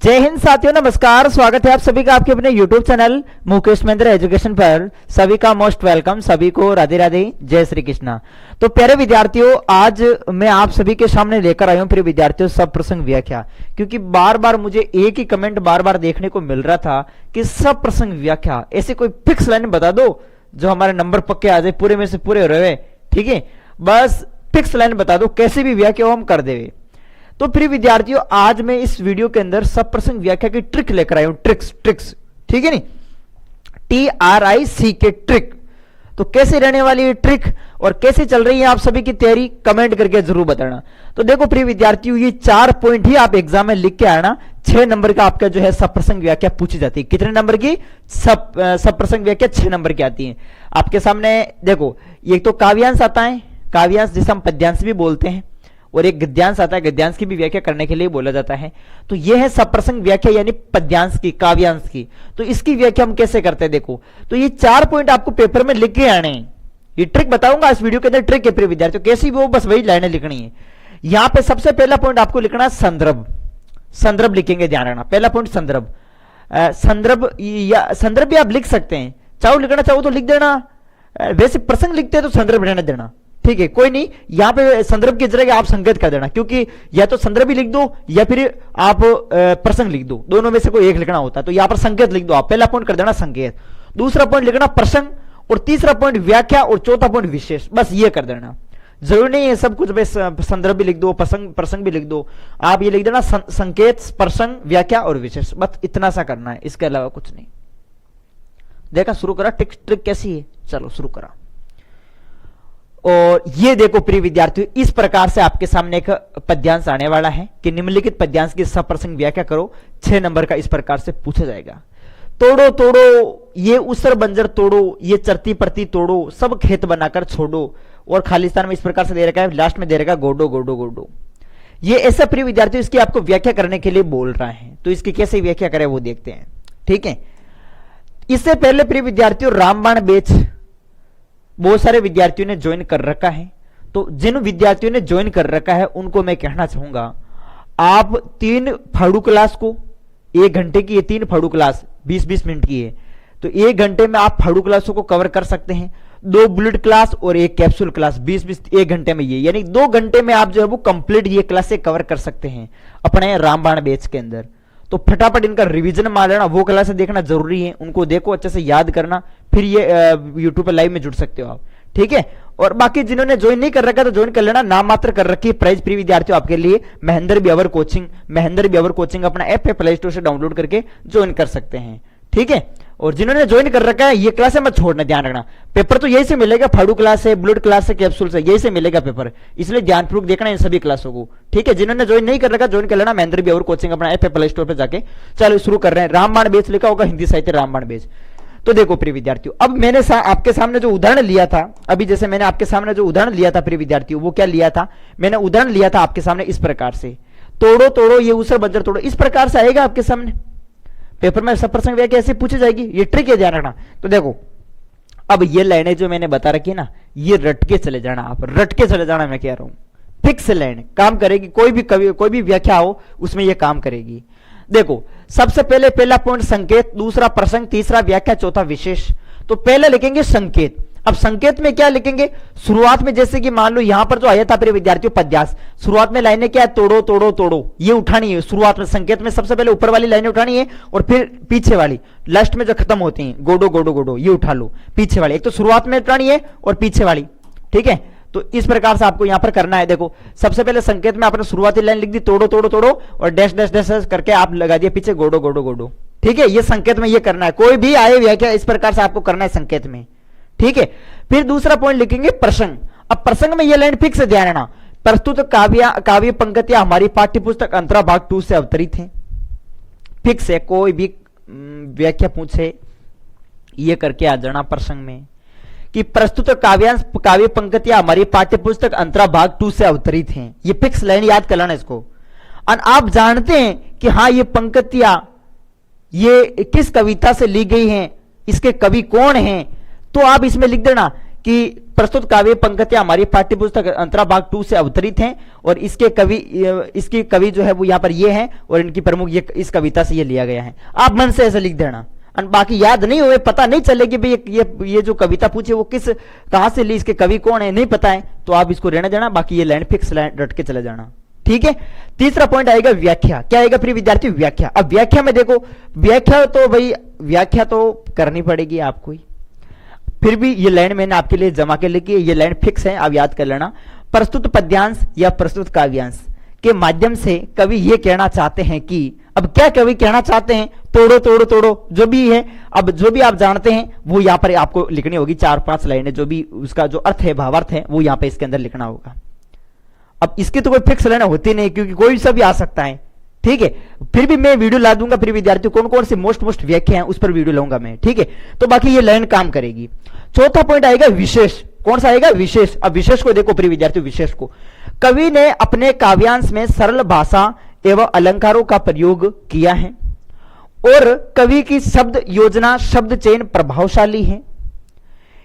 जय हिंद साथियों, नमस्कार। स्वागत है आप सभी का आपके अपने YouTube channel Mukesh Mahendra education पर। सभी का मोस्ट वेलकम, सभी को राधे राधे, जय श्री कृष्णा। तो प्यारे विद्यार्थियों, आज मैं आप सभी के सामने लेकर आया हूं प्रिय विद्यार्थियों सब प्रसंग व्याख्या। क्योंकि बार बार मुझे एक ही कमेंट बार बार देखने को मिल रहा था कि सब प्रसंग व्याख्या ऐसे कोई फिक्स लाइन बता दो जो हमारे नंबर पक्के आ जाए, पूरे में से पूरे हो रहे। ठीक है, बस फिक्स लाइन बता दो, कैसे भी व्याख्या हम कर देवे। तो प्रिय विद्यार्थियों, आज मैं इस वीडियो के अंदर सब प्रसंग व्याख्या की ट्रिक लेकर आया हूं। ट्रिक्स, ठीक है नी, TRIC के ट्रिक। तो कैसे रहने वाली है ट्रिक और कैसे चल रही है आप सभी की तैयारी, कमेंट करके जरूर बताना। तो देखो प्रिय विद्यार्थियों, ये 4 पॉइंट ही आप एग्जाम में लिख के आना। 6 नंबर का आपका जो है सब प्रसंग व्याख्या पूछी जाती है। कितने नंबर की? सब प्रसंग व्याख्या 6 नंबर की आती है आपके सामने। देखो, एक तो काव्यांश आता है, काव्यांश जिसे हम पद्यांश भी बोलते हैं, और एक गद्यांश आता है, गद्यांश की भी व्याख्या करने के लिए बोला जाता है। तो यह है सप्रसंग व्याख्या यानी पद्यांश की, काव्यांश की। तो इसकी व्याख्या हम कैसे करते हैं देखो। तो ये 4 पॉइंट आपको पेपर में लिख के आने हैं। ये ट्रिक बताऊंगा इस वीडियो के अंदर, ट्रिक है प्रिय विद्यार्थियों, कैसी भी हो बस वही लाइनें लिखनी है। यहां पे सबसे पहला पॉइंट आपको लिखना है संदर्भ। संदर्भ लिखेंगे, ध्यान रखना। पहला पॉइंट संदर्भ। संदर्भ भी आप लिख सकते हैं, चाहो लिखना चाहो तो लिख देना। वैसे प्रसंग लिखते हैं तो संदर्भ रहने देना, ठीक है, कोई नहीं। यहां पे संदर्भ की जगह आप संकेत कर देना, क्योंकि या तो संदर्भ ही लिख दो या फिर आप प्रसंग लिख दो, दोनों में से कोई एक लिखना होता है। तो यहां पर संकेत लिख दो आप। पहला पॉइंट कर देना संकेत, दूसरा पॉइंट लिखना प्रसंग, और तीसरा पॉइंट व्याख्या, और चौथा पॉइंट विशेष। बस ये कर देना, जरूरी नहीं है सब कुछ बस संदर्भ भी लिख दो, प्रसंग भी लिख दो। आप ये लिख देना संकेत, प्रसंग, व्याख्या और विशेष, बस इतना सा करना है, इसके अलावा कुछ नहीं। देखा, शुरू करा। ट्रिक कैसी है, चलो शुरू करा। और ये देखो प्रिय विद्यार्थियों, इस प्रकार से आपके सामने एक पद्यांश आने वाला है कि निम्नलिखित पद्यांश की सप्रसंग व्याख्या करो। 6 नंबर का इस प्रकार से पूछा जाएगा। तोड़ो तोड़ो ये उसर बंजर तोड़ो, ये चरती परती तोड़ो, सब खेत बनाकर छोड़ो। और खालिस्तान में इस प्रकार से दे रखा है, लास्ट में दे रखा है गोडो गोडो गोडो। ये ऐसा प्रिय विद्यार्थियों इसकी आपको व्याख्या करने के लिए बोल रहा है। तो इसकी कैसे व्याख्या करें वो देखते हैं, ठीक है। इससे पहले प्रिय विद्यार्थियों रामबाण बैच बहुत सारे विद्यार्थियों ने ज्वाइन कर रखा है। तो जिन विद्यार्थियों ने ज्वाइन कर रखा है उनको मैं कहना चाहूंगा, आप 3 फाड़ू क्लास को, 1 घंटे की ये 3 फाड़ू क्लास 20-20 मिनट की है, तो 1 घंटे में आप फाड़ू क्लासों को कवर कर सकते हैं। 2 बुलेट क्लास और 1 कैप्सूल क्लास 20-20 1 घंटे में, ये यानी 2 घंटे में आप जो है वो कंप्लीट ये क्लासे कवर कर सकते हैं अपने रामबाण बैच के अंदर। तो फटाफट इनका रिवीजन मार लेना, वो क्लास देखना जरूरी है, उनको देखो, अच्छे से याद करना, फिर ये यूट्यूब पर लाइव में जुड़ सकते हो आप, ठीक है। और बाकी जिन्होंने ज्वाइन नहीं कर रखा तो ज्वाइन कर लेना, नाम मात्र कर रखी है। प्राइज प्रिय विद्यार्थियों आपके लिए महेंद्र बिहावर कोचिंग अपना ऐप है, प्ले स्टोर से डाउनलोड करके ज्वाइन कर सकते हैं, ठीक है। और जिन्होंने ज्वाइन कर रखा है ये क्लास मत छोड़ना, ध्यान रखना। पेपर तो यही से मिलेगा, फाड़ू क्लास से, बुलेट क्लास से, कैप्सूल से, यही से मिलेगा पेपर, इसलिए ध्यानपूर्वक देखना इन सभी क्लासों को, ठीक है। जिन्होंने ज्वाइन नहीं कर रखा ज्वाइन कर लेना, महेंद्र बिहावर कोचिंग अपना ऐप है, प्ले स्टोर पर जाके। चलो शुरू कर रहे हैं। रामबाण बैच लिखा होगा, हिंदी साहित्य रामबाण बैच। तो देखो प्रिय विद्यार्थियों, अब मैंने आपके सामने जो उदाहरण लिया था, अभी जैसे मैंने आपके सामने जो उदाहरण लिया था प्रिय विद्यार्थियों, वो क्या लिया था? मैंने उदाहरण लिया था आपके सामने इस प्रकार से, तोड़ो तोड़ो ये उसर बंजर तोड़ो, इस प्रकार से आएगा आपके सामने पेपर में। सब प्रसंग व्याख्या ऐसे पूछी जाएगी, ये ट्रिक है, ध्यान रखना। तो देखो, अब ये लाइनें जो मैंने बता रखी है ना, ये रट के चले जाना, आप रट के चले जाना, मैं कह रहा हूं। फिक्स लाइन काम करेगी, कोई भी व्याख्या हो उसमें ये काम करेगी। देखो, सबसे पहले पहला पॉइंट संकेत, दूसरा प्रसंग, तीसरा व्याख्या, चौथा विशेष। तो पहले लिखेंगे संकेत। अब संकेत में क्या लिखेंगे? शुरुआत में जैसे कि मान लो यहां पर जो आया था प्रिय विद्यार्थियों पद्यांश, शुरुआत में लाइनें क्या है? तोड़ो तोड़ो तोड़ो, ये उठानी है शुरुआत में। संकेत में सबसे पहले ऊपर वाली लाइनें उठानी है और फिर पीछे वाली लास्ट में जो खत्म होती हैं, गोडो गोडो गोडो, ये उठा लो पीछे वाली। एक तो शुरुआत में उठानी है और पीछे वाली, ठीक है। तो इस प्रकार से आपको यहां पर करना है। देखो, सबसे पहले संकेत में आपने शुरुआती लाइन लिख दी तोड़ो तोड़ो तोड़ो, और डैश डैश डैश करके आप लगा दिए पीछे गोडो गोडो गोडो, ठीक है। ये संकेत में ये करना है, कोई भी आए व्याख्या इस प्रकार से आपको करना है संकेत में, ठीक है। फिर दूसरा पॉइंट लिखेंगे प्रसंग। अब प्रसंग में ये लाइन फिक्स है, ध्यान रखना। प्रस्तुत काव्य पंक्तियां हमारी पाठ्यपुस्तक अंतरा भाग 2 से अवतरित हैं। फिक्स है, कोई भी व्याख्या पूछे ये करके आ जाना प्रसंग में कि प्रस्तुत काव्य पंक्तियां हमारी पाठ्यपुस्तक अंतरा भाग 2 से अवतरित हैं। ये फिक्स लाइन याद कर लेना इसको। और आप जानते हैं कि हाँ ये पंक्तियां ये किस कविता से ली गई हैं, इसके कवि कौन हैं, तो आप इसमें लिख देना कि प्रस्तुत काव्य पंक्तियां हमारी पाठ्य पुस्तक अंतरा भाग 2 से अवतरित हैं और इसके कवि जो है वो यहाँ पर ये हैं और इनकी प्रमुख ये इस कविता से ये लिया गया है। आप मन से ऐसे लिख देना, बाकी याद नहीं हुए, पता नहीं चलेगी भाई ये जो कविता पूछे वो कहां से ली, इसके कवि कौन है नहीं पता है, तो आप इसको रहने देना, बाकी ये लाइन फिक्स लाइन रट के चले जाना। ठीक है। तीसरा पॉइंट आएगा व्याख्या। क्या आएगा प्रिय विद्यार्थी? व्याख्या। अब व्याख्या में देखो, व्याख्या तो भाई व्याख्या तो करनी पड़ेगी आपको ही, फिर भी ये लाइन मैंने आपके लिए जमा के लिखी है, ये लाइन फिक्स है, आप याद कर लेना। प्रस्तुत पद्यांश या प्रस्तुत काव्यांश के माध्यम से कवि ये कहना चाहते हैं कि, अब क्या कवि कहना चाहते हैं? तोड़ो तोड़ो तोड़ो, जो भी है, अब जो भी आप जानते हैं वो यहां पर आपको लिखनी होगी, 4-5 लाइनें, जो भी उसका जो अर्थ है, भावार्थ है, वो यहां पर इसके अंदर लिखना होगा। अब इसकी तो कोई फिक्स लाइन होती नहीं, क्योंकि कोई सा भी आ सकता है। ठीक है, फिर भी मैं वीडियो ला दूंगा प्रिय विद्यार्थियों, कौन कौन सी मोस्ट व्याख्या है उस पर वीडियो लाऊंगा मैं। ठीक है, तो बाकी ये लाइन काम करेगी। चौथा पॉइंट आएगा विशेष। कौन सा आएगा? विशेष। अब विशेष को देखो प्रिय विद्यार्थियों, विशेष को कवि ने अपने काव्यांश में सरल भाषा एवं अलंकारों का प्रयोग किया है और कवि की शब्द योजना, शब्द चयन प्रभावशाली है।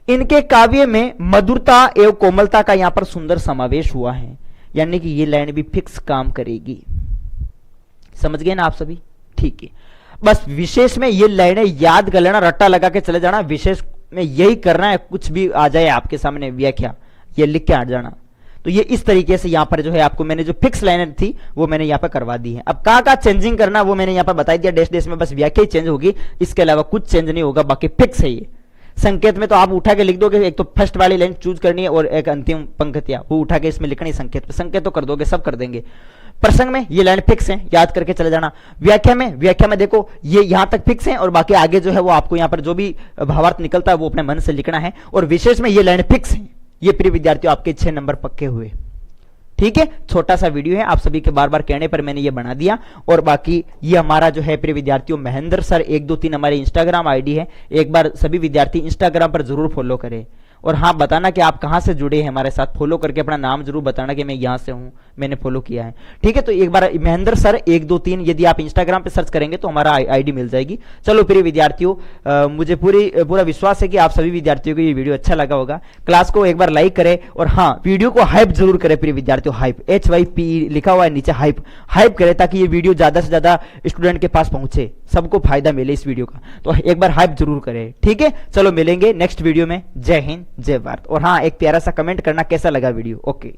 इनके काव्य में मधुरता एवं कोमलता का यहां पर सुंदर समावेश हुआ है, यानी कि ये लाइन भी फिक्स काम करेगी। समझ गए ना आप सभी? ठीक है, बस विशेष में ये लाइनें याद कर लेना, रट्टा लगा के चले जाना, विशेष में यही करना है, कुछ भी आ जाए आपके सामने व्याख्या ये लिख के हट जाना। तो ये इस तरीके से यहां पर जो है आपको मैंने जो फिक्स लाइनें थी वो मैंने यहां पर करवा दी है। अब कहां चेंजिंग करना वो मैंने यहां पर बता दिया, डैश डैश में बस व्याख्या ही चेंज होगी, इसके अलावा कुछ चेंज नहीं होगा, बाकी फिक्स है ये। संकेत में तो आप उठा के लिख दोगे, एक तो फर्स्ट वाली लाइन चूज करनी है और एक अंतिम पंक्तियां वो उठा के इसमें लिखनी, संकेत तो कर दोगे, सब कर देंगे। प्रसंग में ये लाइन फिक्स है, याद करके चले जाना। व्याख्या में देखो ये यहां तक फिक्स है और बाकी आगे जो है वो आपको यहां पर जो भी भावार्थ निकलता है वो अपने मन से लिखना है। और विशेष में ये लाइन फिक्स है। ये प्रिय विद्यार्थियों आपके 6 नंबर पक्के हुए। ठीक है, छोटा सा वीडियो है, आप सभी के बार बार कहने पर मैंने ये बना दिया। और बाकी ये हमारा जो है प्रिय विद्यार्थियों महेंद्र सर 123 हमारे इंस्टाग्राम आईडी है, एक बार सभी विद्यार्थी इंस्टाग्राम पर जरूर फॉलो करें। और हाँ, बताना कि आप कहां से जुड़े हैं हमारे साथ, फॉलो करके अपना नाम जरूर बताना कि मैं यहां से हूं, मैंने फॉलो किया है। ठीक है, तो एक बार महेंद्र सर 123 यदि आप इंस्टाग्राम पे सर्च करेंगे तो हमारा आईडी मिल जाएगी। चलो प्रिय विद्यार्थियों, मुझे पूरा विश्वास है कि आप सभी विद्यार्थियों को ये वीडियो अच्छा लगा होगा। क्लास को एक बार लाइक करें और हाँ, वीडियो को हाइप जरूर करें प्रिय विद्यार्थियों, हाइप HYPE लिखा हुआ है नीचे, हाइप करें ताकि ये वीडियो ज्यादा से ज्यादा स्टूडेंट के पास पहुंचे, सबको फायदा मिले इस वीडियो का। तो एक बार हाइप जरूर करें। ठीक है, चलो मिलेंगे नेक्स्ट वीडियो में। जय हिंद, जय भारत। और हाँ, एक प्यारा सा कमेंट करना कैसा लगा वीडियो। ओके।